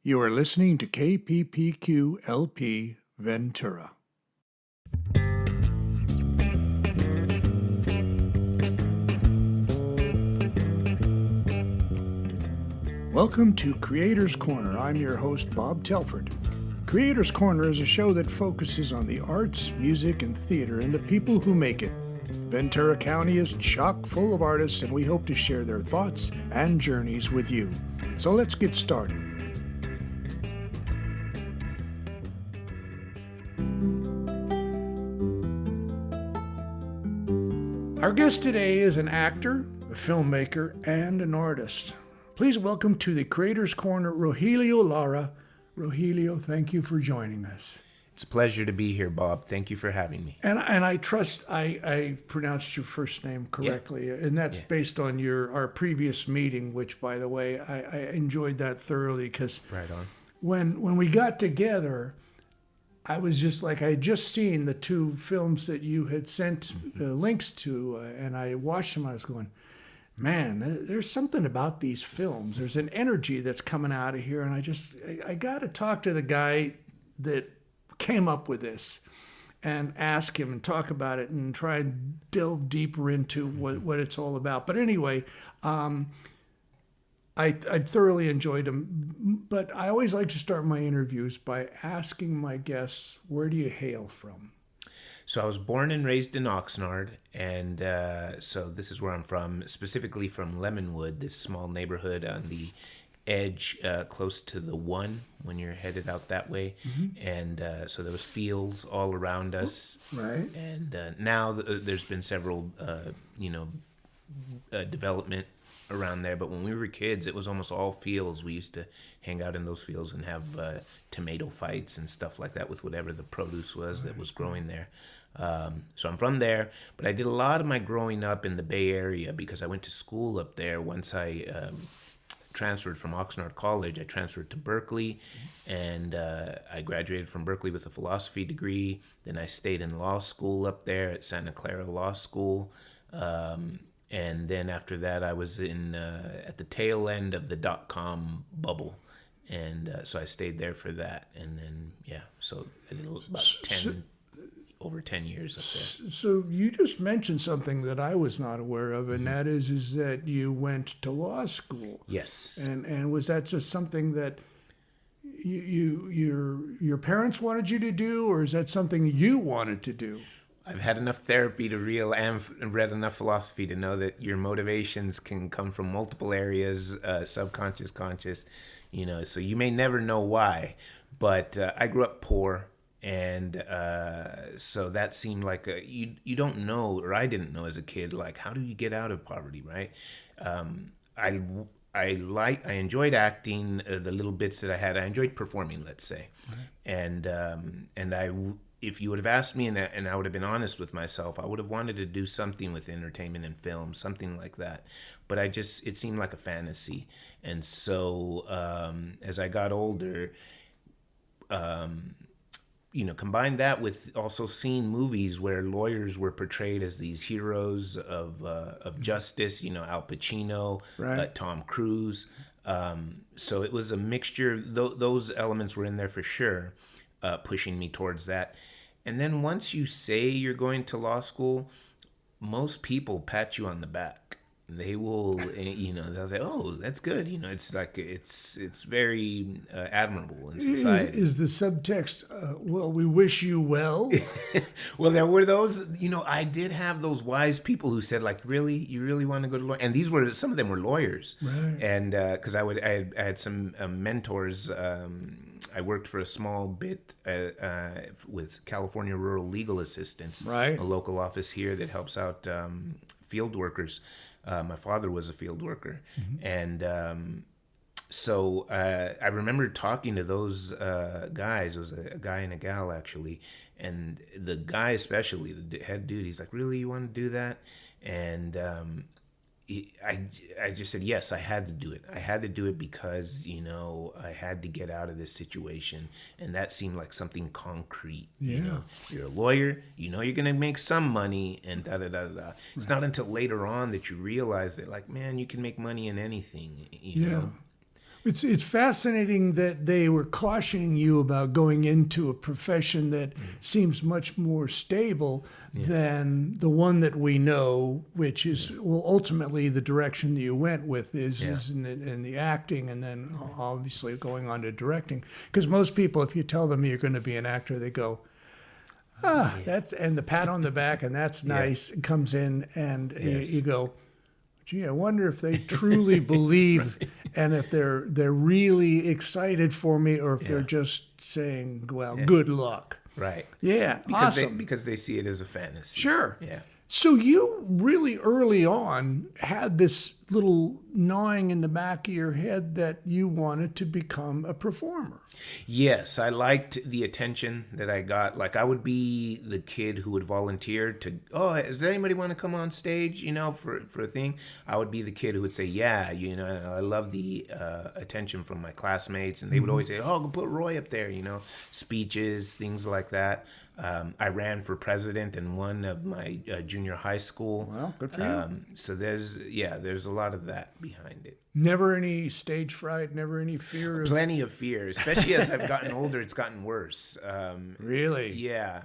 You are listening to KPPQ LP Ventura. Welcome to Creators Corner. I'm your host, Bob Telford. Creators Corner is a show that focuses on the arts, music, and theater and the people who make it. Ventura County is chock full of artists, and we hope to share their thoughts and journeys with you. So let's get started. Our guest today is an actor, a filmmaker, and an artist. Please welcome to the Creators Corner, Rogelio Lara. Rogelio, thank you for joining us. It's a pleasure to be here, Bob. Thank you for having me. And I trust I pronounced your first name correctly, and that's based on our previous meeting, which, by the way, I enjoyed that thoroughly because Right on. when we got together, I was just like, I had just seen the two films that you had sent links to, and I watched them. I was going, man, there's something about these films. There's an energy that's coming out of here, and I got to talk to the guy that came up with this and ask him and talk about it and try and delve deeper into what it's all about. But anyway, I thoroughly enjoyed them, but I always like to start my interviews by asking my guests, where do you hail from? So I was born and raised in Oxnard, and so this is where I'm from, specifically from Lemonwood, this small neighborhood on the edge close to the one when you're headed out that way. Mm-hmm. And so there was fields all around us. Right. And now there's been several, development around there, but when we were kids, it was almost all fields. We used to hang out in those fields and have tomato fights and stuff like that with whatever the produce was that was growing there. So I'm from there, but I did a lot of my growing up in the Bay Area because I went to school up there. Once I transferred from Oxnard College, I transferred to Berkeley, and I graduated from Berkeley with a philosophy degree. Then I stayed in law school up there at Santa Clara Law School. And then after that, I was in at the tail end of the dot-com bubble. And so I stayed there for that. And then, so I did about over 10 years up there. So you just mentioned something that I was not aware of, and that is that you went to law school. Yes. And was that just something that your parents wanted you to do, or is that something you wanted to do? I've had enough therapy to and read enough philosophy to know that your motivations can come from multiple areas, subconscious, conscious, so you may never know why. But I grew up poor, and so that seemed like you don't know, or I didn't know as a kid, like, how do you get out of poverty, right? I enjoyed acting, the little bits that I had. I enjoyed performing, let's say. And if you would have asked me, and I would have been honest with myself, I would have wanted to do something with entertainment and film, something like that. But it seemed like a fantasy. And so as I got older, combined that with also seeing movies where lawyers were portrayed as these heroes of justice, Al Pacino, right. Tom Cruise. So it was a mixture. Those elements were in there for sure, pushing me towards that. And then once you say you're going to law school, most people pat you on the back. They will, they'll say, "Oh, that's good." It's like it's very admirable in society. Is the subtext? Well, we wish you well. Well, there were those. I did have those wise people who said, like, "Really, you really want to go to law?" And some of them were lawyers, right? And because I had some mentors. I worked for a small bit with California Rural Legal Assistance, right? A local office here that helps out field workers. My father was a field worker. Mm-hmm. And so I remember talking to those guys. It was a guy and a gal, actually. And the guy especially, the head dude, he's like, "Really, you want to do that?" And I just said, yes, I had to do it. I had to do it because, I had to get out of this situation. And that seemed like something concrete. Yeah. You're a lawyer, you're going to make some money and da-da-da-da-da. It's not until later on that you realize that, like, man, you can make money in anything, know. It's fascinating that they were cautioning you about going into a profession that seems much more stable than the one that we know, which is well ultimately the direction that you went with is in the acting, and then obviously going on to directing. Because most people, if you tell them you're going to be an actor, they go, that's, and the pat on the back, and that's nice, comes in, and you go, gee, I wonder if they truly believe and if they're really excited for me, or if they're just saying, well, good luck. Right. Yeah, awesome. Because they see it as a fantasy. Sure. Yeah. So you really early on had this little gnawing in the back of your head that you wanted to become a performer. Yes, I liked the attention that I got. Like, I would be the kid who would volunteer to, does anybody want to come on stage, for a thing? I would be the kid who would say, yeah, I love the attention from my classmates. And they would always say, go put Roy up there, speeches, things like that. I ran for president in one of my junior high school. Well, good for you. So there's a lot of that behind it. Never any stage fright, never any fear? Plenty of fear, especially as I've gotten older, it's gotten worse. Really? Yeah.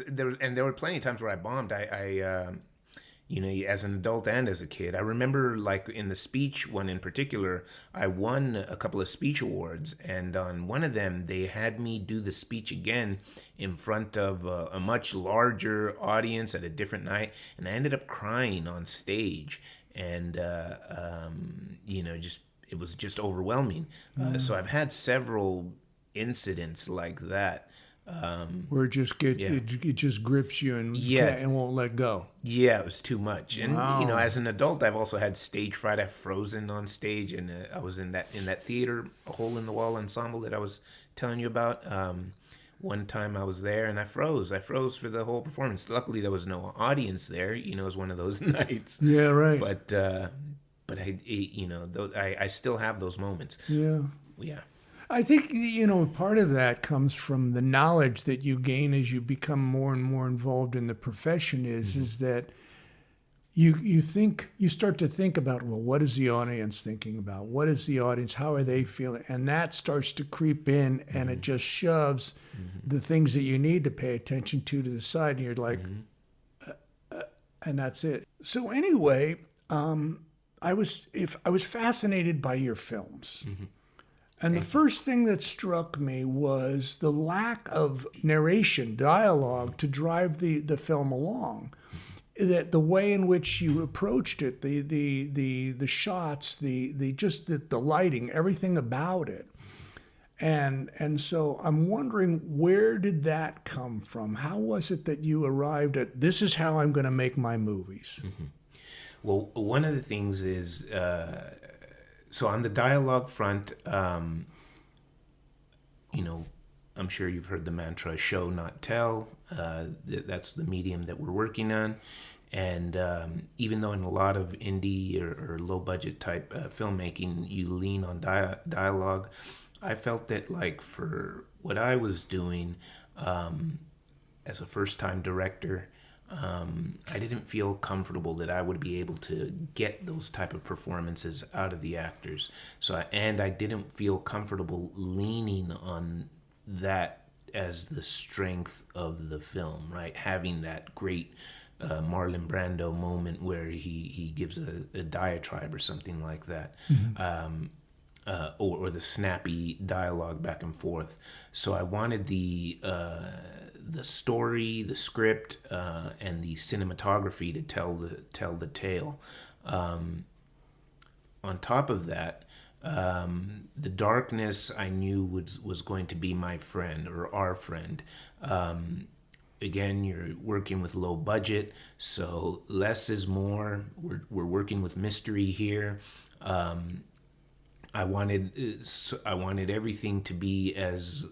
There were plenty of times where I bombed. As an adult and as a kid. I remember, like, in the speech one in particular, I won a couple of speech awards, and on one of them, they had me do the speech again in front of a much larger audience at a different night, and I ended up crying on stage, and, it was just overwhelming. So I've had several incidents like that. Where it just it just grips you and won't let go. Yeah, it was too much. And as an adult, I've also had stage fright. I've frozen on stage, and I was in that theater, a hole in the wall ensemble that I was telling you about. One time I was there and I froze. I froze for the whole performance. Luckily, there was no audience there. It was one of those nights. Yeah, right. But I still have those moments. Yeah. Yeah. I think, part of that comes from the knowledge that you gain as you become more and more involved in the profession is that you start to think about, well, what is the audience thinking about? What is the audience? How are they feeling? And that starts to creep in, and it just shoves the things that you need to pay attention to the side, and you're like, and that's it. So anyway, I was fascinated by your films. And the first thing that struck me was the lack of narration, dialogue to drive the film along. That the way in which you approached it, the shots, the lighting, everything about it. And so I'm wondering, where did that come from? How was it that you arrived at, this is how I'm going to make my movies? Well, one of the things is, so on the dialogue front, I'm sure you've heard the mantra show, not tell. That's the medium that we're working on. And even though in a lot of indie or low budget type filmmaking, you lean on dialogue, I felt that, like, for what I was doing as a first time director, I didn't feel comfortable that I would be able to get those type of performances out of the actors. I didn't feel comfortable leaning on that as the strength of the film, right? Having that great Marlon Brando moment where he gives a diatribe or something like that. Or the snappy dialogue back and forth. So I wanted the story, the script, and the cinematography to tell the tale. On top of that, the darkness I knew was going to be my friend, or our friend. Again, you're working with low budget, so less is more. We're working with mystery here. I wanted everything to be as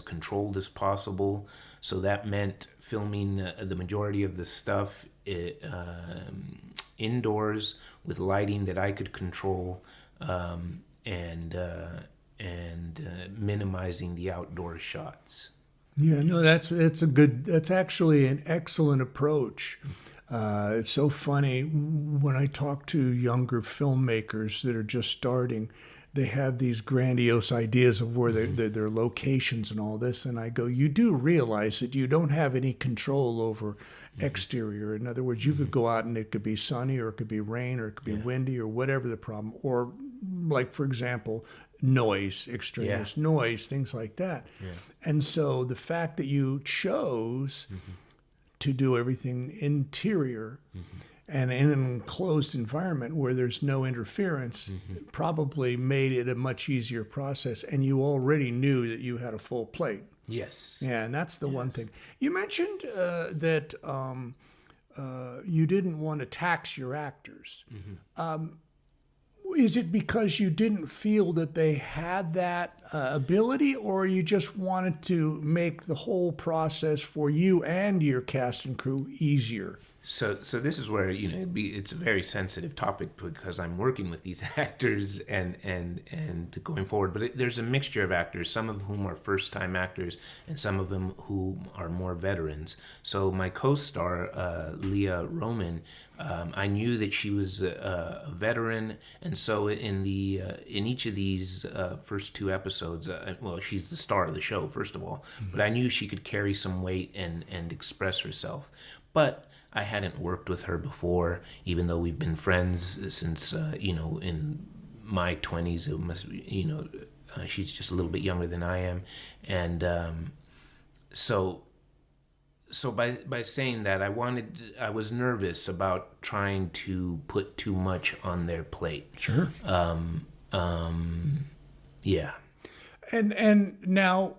controlled as possible. So that meant filming the majority of the stuff indoors with lighting that I could control, and minimizing the outdoor shots. Yeah, no, that's actually an excellent approach. It's so funny when I talk to younger filmmakers that are just starting. they have these grandiose ideas of where their locations and all this. And I go, you do realize that you don't have any control over exterior. In other words, you could go out and it could be sunny, or it could be rain, or it could be windy, or whatever the problem. Or like, for example, noise, extraneous noise, things like that. Yeah. And so the fact that you chose to do everything interior and in an enclosed environment where there's no interference probably made it a much easier process, and you already knew that you had a full plate. Yes. Yeah, and that's the one thing. You mentioned that you didn't want to tax your actors. Is it because you didn't feel that they had that ability, or you just wanted to make the whole process for you and your cast and crew easier? So this is where, you know, it's a very sensitive topic because I'm working with these actors and going forward. But there's a mixture of actors, some of whom are first-time actors and some of them who are more veterans. So my co-star, Leah Roman, I knew that she was a veteran, and so in each of these first two episodes, well, she's the star of the show, first of all, but I knew she could carry some weight and express herself. But I hadn't worked with her before, even though we've been friends since, in my 20s. It must be, she's just a little bit younger than I am. And so by saying that, I was nervous about trying to put too much on their plate. Sure. Yeah. And now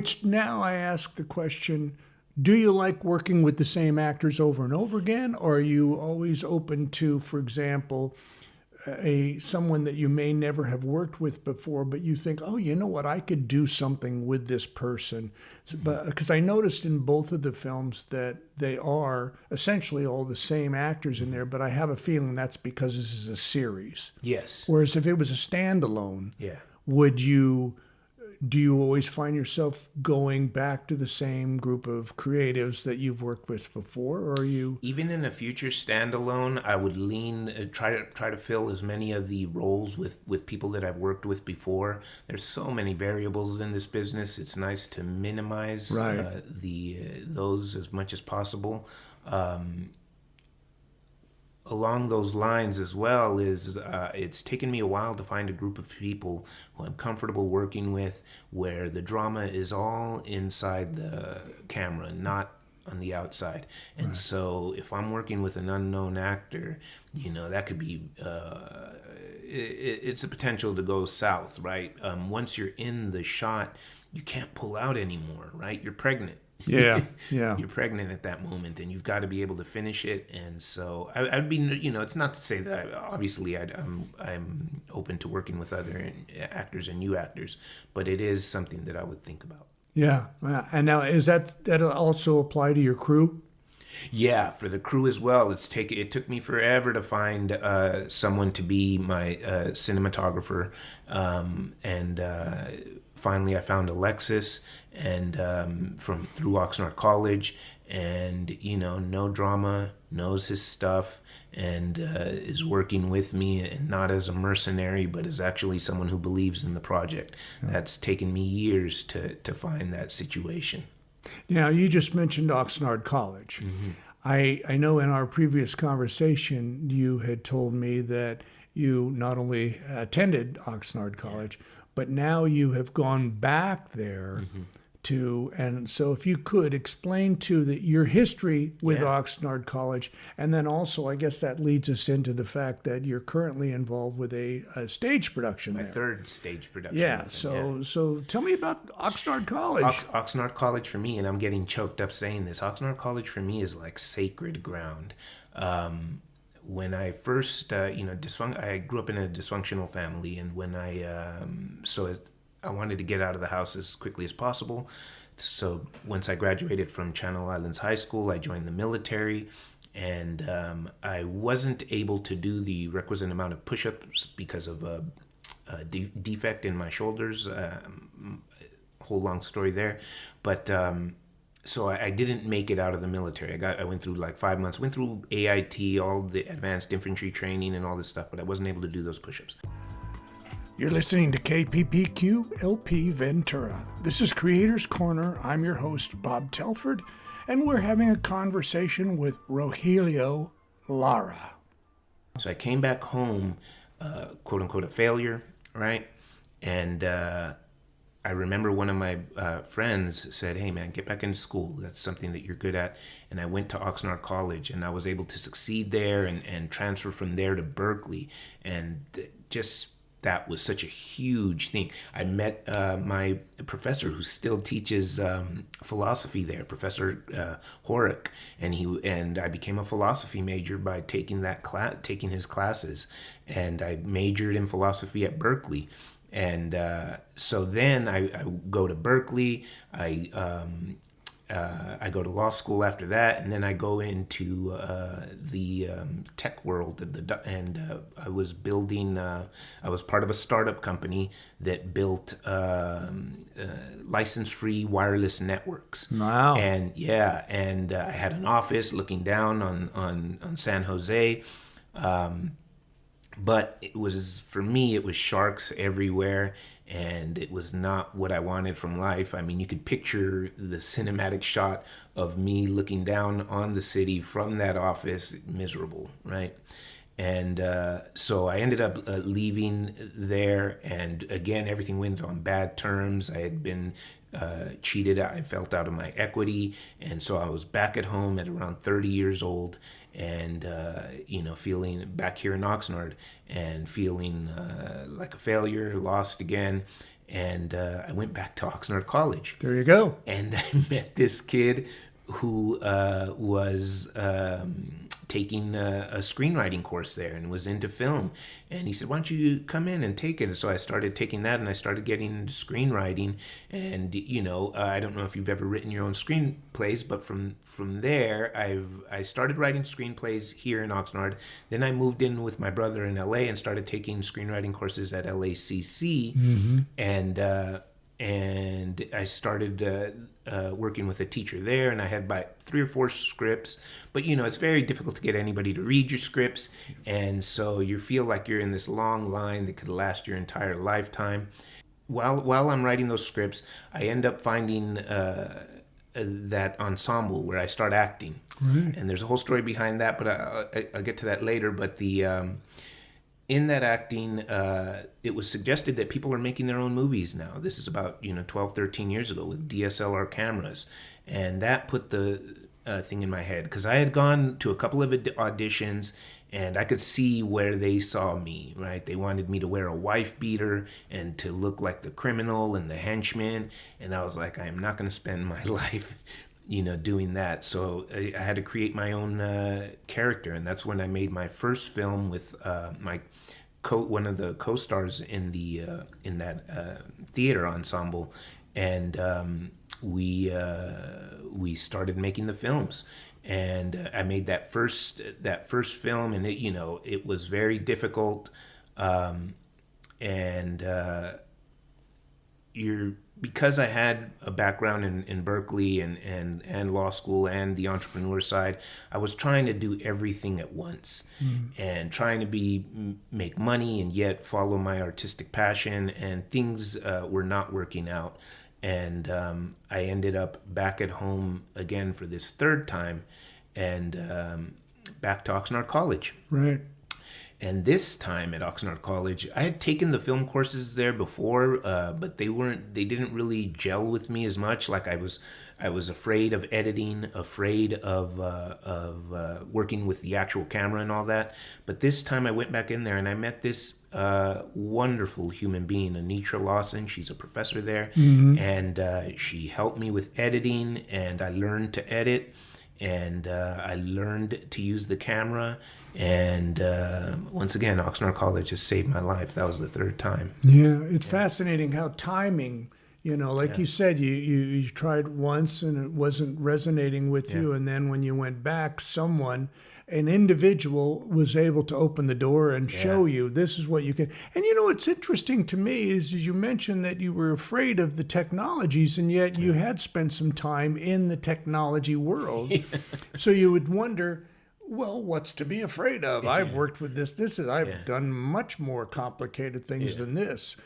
I ask the question, do you like working with the same actors over and over again, or are you always open to, for example, someone that you may never have worked with before, but you think, oh, you know what, I could do something with this person? Because I noticed in both of the films that they are essentially all the same actors in there, but I have a feeling that's because this is a series. Yes. Whereas if it was a standalone, yeah, do you always find yourself going back to the same group of creatives that you've worked with before, or are you? Even in a future standalone, I would try to fill as many of the roles with people that I've worked with before. There's so many variables in this business. It's nice to minimize those as much as possible. Along those lines as well is it's taken me a while to find a group of people who I'm comfortable working with, where the drama is all inside the camera, not on the outside. And so if I'm working with an unknown actor, that could be it's a potential to go south, right? Once you're in the shot, you can't pull out anymore, right? You're pregnant. Yeah. You're pregnant at that moment, and you've got to be able to finish it. And so I'd be, it's not to say that I'm open to working with other actors and new actors, but it is something that I would think about. Yeah. And now, is that also apply to your crew? Yeah, for the crew as well. It took me forever to find someone to be my cinematographer, and finally I found Alexis, and through Oxnard College, and no drama, knows his stuff, and is working with me, and not as a mercenary, but as actually someone who believes in the project. Yeah. That's taken me years to find that situation. Now, you just mentioned Oxnard College. Mm-hmm. I know in our previous conversation you had told me that you not only attended Oxnard College, but now you have gone back there and so if you could explain your history with Oxnard College, and then also I guess that leads us into the fact that you're currently involved with a stage production there. My third stage production. Yeah, so tell me about Oxnard College. Oxnard College for me, and I'm getting choked up saying this, Oxnard College for me is like sacred ground. When I first, I grew up in a dysfunctional family, and when I wanted to get out of the house as quickly as possible. So once I graduated from Channel Islands High School, I joined the military, and I wasn't able to do the requisite amount of push-ups because of a defect in my shoulders. Whole long story there, but so I didn't make it out of the military. I went through like 5 months, went through AIT, all the advanced infantry training and all this stuff, but I wasn't able to do those push-ups. You're listening to KPPQ LP Ventura. This is Creators Corner. I'm your host, Bob Telford, and we're having a conversation with Rogelio Lara. So I came back home, quote unquote, a failure, right? And I remember one of my friends said, "Hey man, get back into school. That's something that you're good at." And I went to Oxnard College, and I was able to succeed there and transfer from there to Berkeley. And just that was such a huge thing. I met my professor who still teaches philosophy there, Professor Horick, and I became a philosophy major by taking taking his classes, and I majored in philosophy at Berkeley. And so then I go to Berkeley. I go to law school after that, and then I go into the tech world. I was building. I was part of a startup company that built license-free wireless networks. Wow! And I had an office looking down on San Jose. But for me, it was sharks everywhere, and it was not what I wanted from life. I mean, you could picture the cinematic shot of me looking down on the city from that office, miserable, right? And so I ended up leaving there, and again, everything went on bad terms. I had been cheated. I felt out of my equity, and so I was back at home at around 30 years old, and feeling back here in Oxnard and feeling like a failure, lost again. And I went back to Oxnard College. There you go. And I met this kid who was taking a screenwriting course there and was into film. And he said, "Why don't you come in and take it?" And so I started taking that, and I started getting into screenwriting. And I don't know if you've ever written your own screenplays, but from there I started writing screenplays here in Oxnard. Then I moved in with my brother in LA and started taking screenwriting courses at LACC. Mm-hmm. And I started working with a teacher there, and I had about 3 or 4 scripts. But it's very difficult to get anybody to read your scripts, and so you feel like you're in this long line that could last your entire lifetime. While I'm writing those scripts, I end up finding that ensemble where I start acting, Right. and there's a whole story behind that, but I'll get to that later. But in that acting, it was suggested that people are making their own movies now. This is about 12, 13 years ago with DSLR cameras, and that put the thing in my head, because I had gone to a couple of auditions, and I could see where they saw me, right? They wanted me to wear a wife beater and to look like the criminal and the henchman, and I was like, I am not going to spend my life doing that. So I had to create my own character, and that's when I made my first film with one of the co-stars in that theater ensemble, and we started making the films. And I made that first film, and it was very difficult, because I had a background in Berkeley and law school and the entrepreneur side, I was trying to do everything at once, and trying to make money and yet follow my artistic passion, and things were not working out. And I ended up back at home again for this third time, and back to Oxnard College. Right. And this time at Oxnard College, I had taken the film courses there before, but they didn't really gel with me as much. Like I was afraid of editing, afraid of working with the actual camera and all that. But this time I went back in there, and I met this wonderful human being, Anitra Lawson. She's a professor there, and she helped me with editing, and I learned to edit, and I learned to use the camera. And once again, Oxnard College has saved my life. That was the third time. Yeah, it's fascinating how timing, like you said, you tried once and it wasn't resonating with you. And then when you went back, an individual was able to open the door and show you this is what you can. And what's interesting to me is you mentioned that you were afraid of the technologies, and yet you had spent some time in the technology world. So you would wonder, Well, what's to be afraid of? I've worked with this. I've done much more complicated things than this.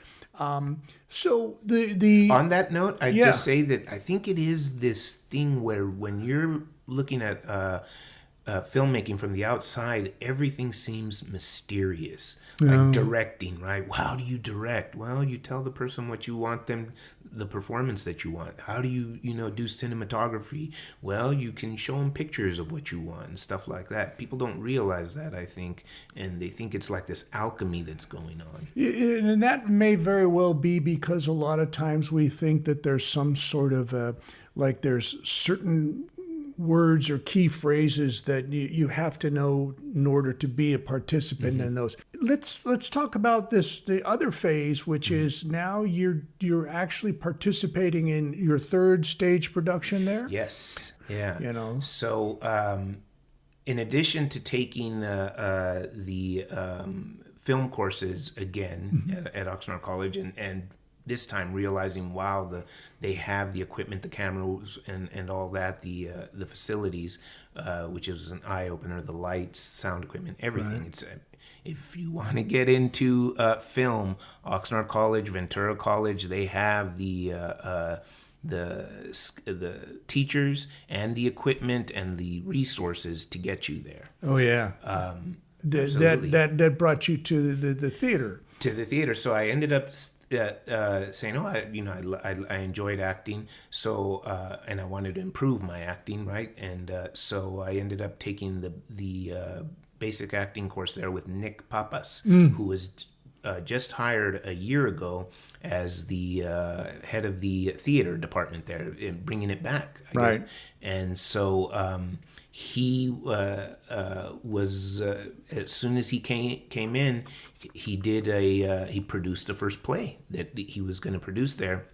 So the On that note, I Yeah. just say that I think it is this thing where when you're looking at filmmaking from the outside, everything seems mysterious. Like directing, right? Well, how do you direct? Well, you tell the person what you want them, the performance that you want. How do you, do cinematography? Well, you can show them pictures of what you want and stuff like that. People don't realize that, I think, and they think it's like this alchemy that's going on. And that may very well be because a lot of times we think that there's some sort of like there's certain words or key phrases that you have to know in order to be a participant in those. Let's talk about the other phase, which is now you're actually participating in your third stage production there. Yes. Yeah. So, in addition to taking the film courses again at Oxnard College, and this time realizing, wow, they have the equipment, the cameras, and all that, the facilities, which is an eye opener, the lights, sound equipment, everything. It's if you want to get into film, Oxnard College, Ventura College, they have the teachers and the equipment and the resources to get you there. Oh yeah. That brought you to the theater. To the theater. So I ended up saying, oh, I enjoyed acting, so and I wanted to improve my acting, right? And so I ended up taking the basic acting course there with Nick Papas, who was just hired a year ago as the head of the theater department there, bringing it back. I Right. guess. And so he was as soon as he came in, he produced the first play that he was going to produce there,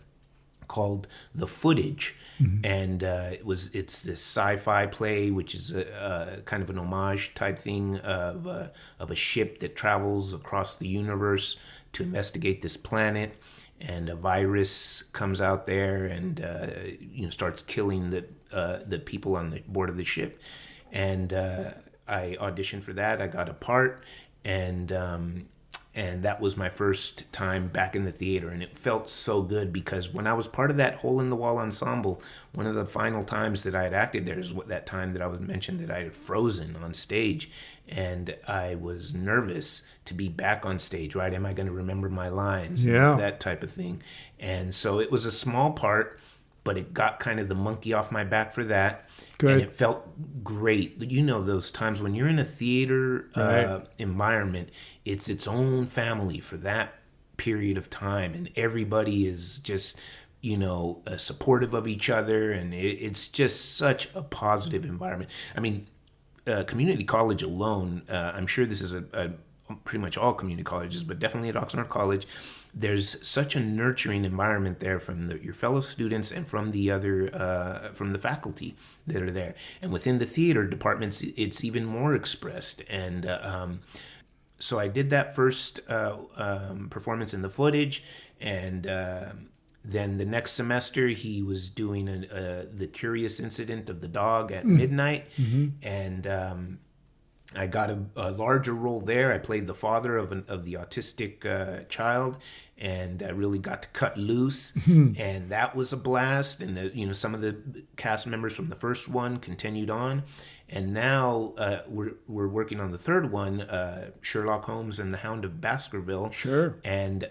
called The Footage, and it's this sci-fi play, which is a kind of an homage type thing of a ship that travels across the universe to investigate this planet, and a virus comes out there and starts killing the people on the board of the ship, and I auditioned for that. I got a part, and that was my first time back in the theater, and it felt so good because when I was part of that Hole in the Wall ensemble, one of the final times that I had acted there is that time that I was mentioned that I had frozen on stage, and I was nervous to be back on stage, right? Am I going to remember my lines? Yeah. That type of thing. And so it was a small part, but it got kind of the monkey off my back for that. Good. And it felt great. Those times when you're in a theater environment, it's its own family for that period of time, and everybody is just supportive of each other, and it's just such a positive environment. I mean, community college alone, I'm sure this is a pretty much all community colleges, but definitely at Oxnard College, there's such a nurturing environment there from your fellow students and from the other from the faculty that are there. And within the theater departments, it's even more expressed. And so I did that first performance in The Footage, and then the next semester he was doing the Curious Incident of the Dog at Midnight, and I got a larger role there. I played the father of the autistic child, and I really got to cut loose, and that was a blast. And some of the cast members from the first one continued on, and now we're working on the third one, Sherlock Holmes and the Hound of Baskerville. Sure. And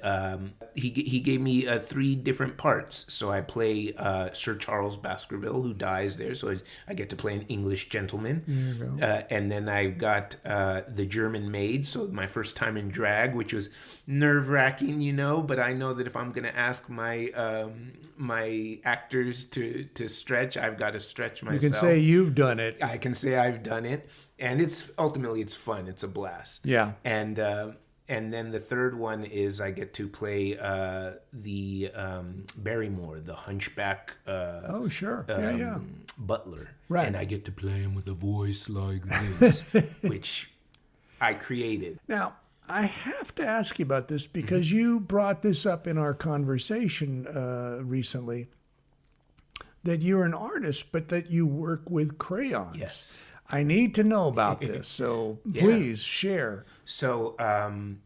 he gave me 3 different parts. So I play Sir Charles Baskerville, who dies there. So I get to play an English gentleman. There you go. And then I got the German maid. So my first time in drag, which was nerve-wracking, but I know that if I'm going to ask my my actors to stretch, I've got to stretch myself. You can say you've done it. I can say I've done it, and it's fun. It's a blast. Yeah. And then the third one is I get to play the Barrymore, the hunchback. Oh, sure. Butler. Right. And I get to play him with a voice like this, which I created. Now, I have to ask you about this because you brought this up in our conversation recently. that you're an artist, but that you work with crayons. Yes. I need to know about this, so please share. So, I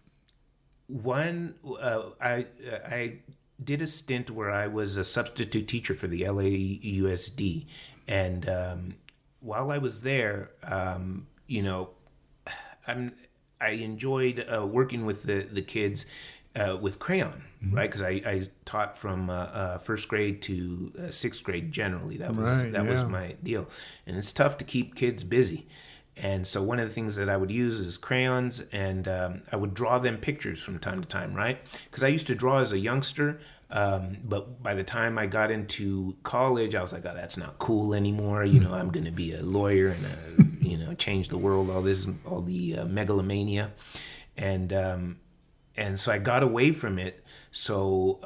did a stint where I was a substitute teacher for the LAUSD, and while I was there, I enjoyed working with the kids with crayon, right? Because I taught from first grade to sixth grade generally. That was my deal, and it's tough to keep kids busy. And so one of the things that I would use is crayons, and I would draw them pictures from time to time, right? Because I used to draw as a youngster, but by the time I got into college, I was like, oh, that's not cool anymore. I'm going to be a lawyer and change the world. All the megalomania, and so I got away from it. So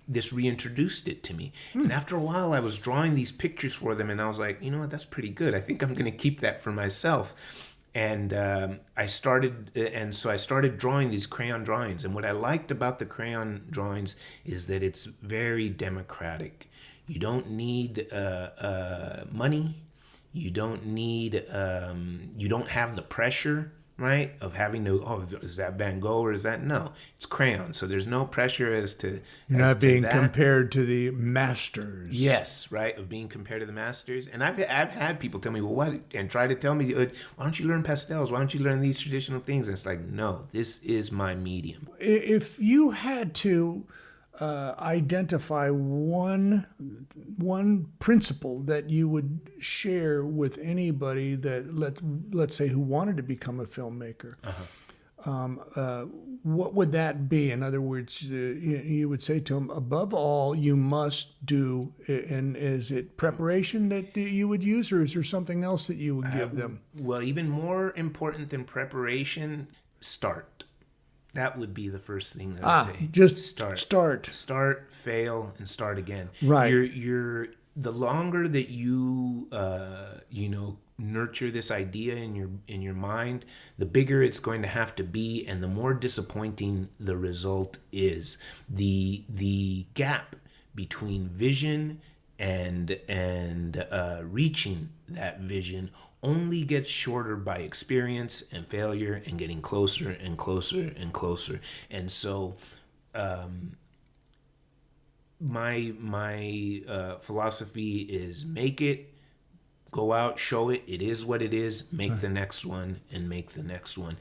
this reintroduced it to me. And after a while, I was drawing these pictures for them, and I was like, you know what, that's pretty good. I think I'm going to keep that for myself. And I started drawing these crayon drawings. And what I liked about the crayon drawings is that it's very democratic. You don't need money. You don't need. You don't have the pressure, right, of having to, is that Van Gogh or is that, no, it's crayon. So there's no pressure as to, you're not being compared to the masters. Yes, right, of being compared to the masters. And I've had people tell me, well, what, and try to tell me, why don't you learn pastels? Why don't you learn these traditional things? And it's like, no, this is my medium. If you had to identify one principle that you would share with anybody that let's say who wanted to become a filmmaker, what would that be? In other words, you would say to them, above all, you must do, and is it preparation that you would use, or is there something else that you would give them? Well, even more important than preparation, start. That would be the first thing that I say. Just start, fail, and start again. Right. You're the longer that you nurture this idea in your mind, the bigger it's going to have to be, and the more disappointing the result is. The gap between vision and reaching that vision only gets shorter by experience and failure and getting closer and closer and closer. And so my philosophy is make it, go out, show it, it is what it is, make the next one and make the next one.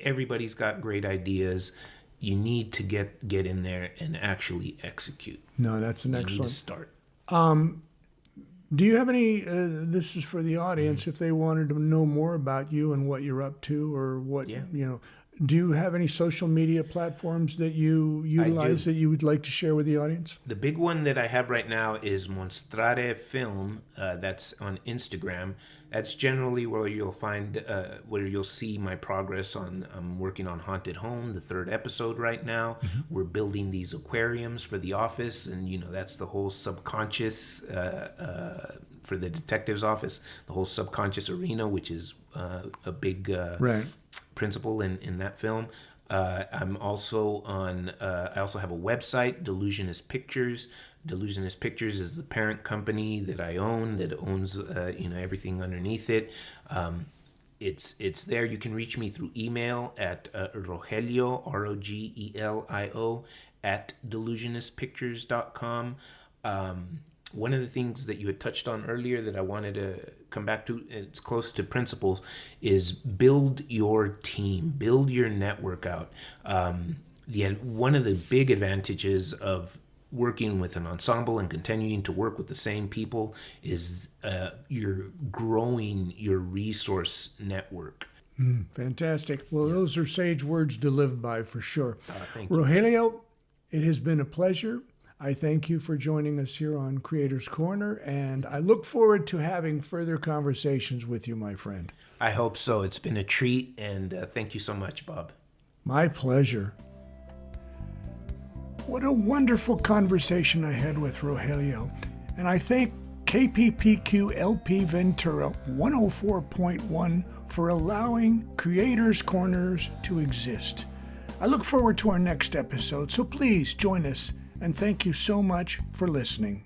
Everybody's got great ideas. You need to get in there and actually execute. No, that's an excellent. You need to start. Do you have any, this is for the audience, if they wanted to know more about you and what you're up to, or what, do you have any social media platforms that you utilize that you would like to share with the audience? The big one that I have right now is Mostrare Film. That's on Instagram. That's generally where you'll find, where you'll see my progress on. I'm working on Haunted Home, the 3rd episode right now. Mm-hmm. We're building these aquariums for the office, and that's the whole subconscious for the detective's office, the whole subconscious arena, which is a big principle in that film. I'm also on. I also have a website, Delusionist Pictures. Delusionist Pictures is the parent company that I own, that owns everything underneath it. It's there. You can reach me through email at Rogelio, Rogelio at delusionistpictures.com. One of the things that you had touched on earlier that I wanted to come back to, it's close to principles, is build your team, build your network out. One of the big advantages of working with an ensemble and continuing to work with the same people is you're growing your resource network. Fantastic. Well, those are sage words to live by for sure. Thank you. Rogelio, it has been a pleasure. I thank you for joining us here on Creator's Corner, and I look forward to having further conversations with you, my friend. I hope so. It's been a treat, and thank you so much, Bob. My pleasure. What a wonderful conversation I had with Rogelio, and I thank KPPQ LP Ventura 104.1 for allowing Creators Corners to exist. I look forward to our next episode, so please join us and thank you so much for listening.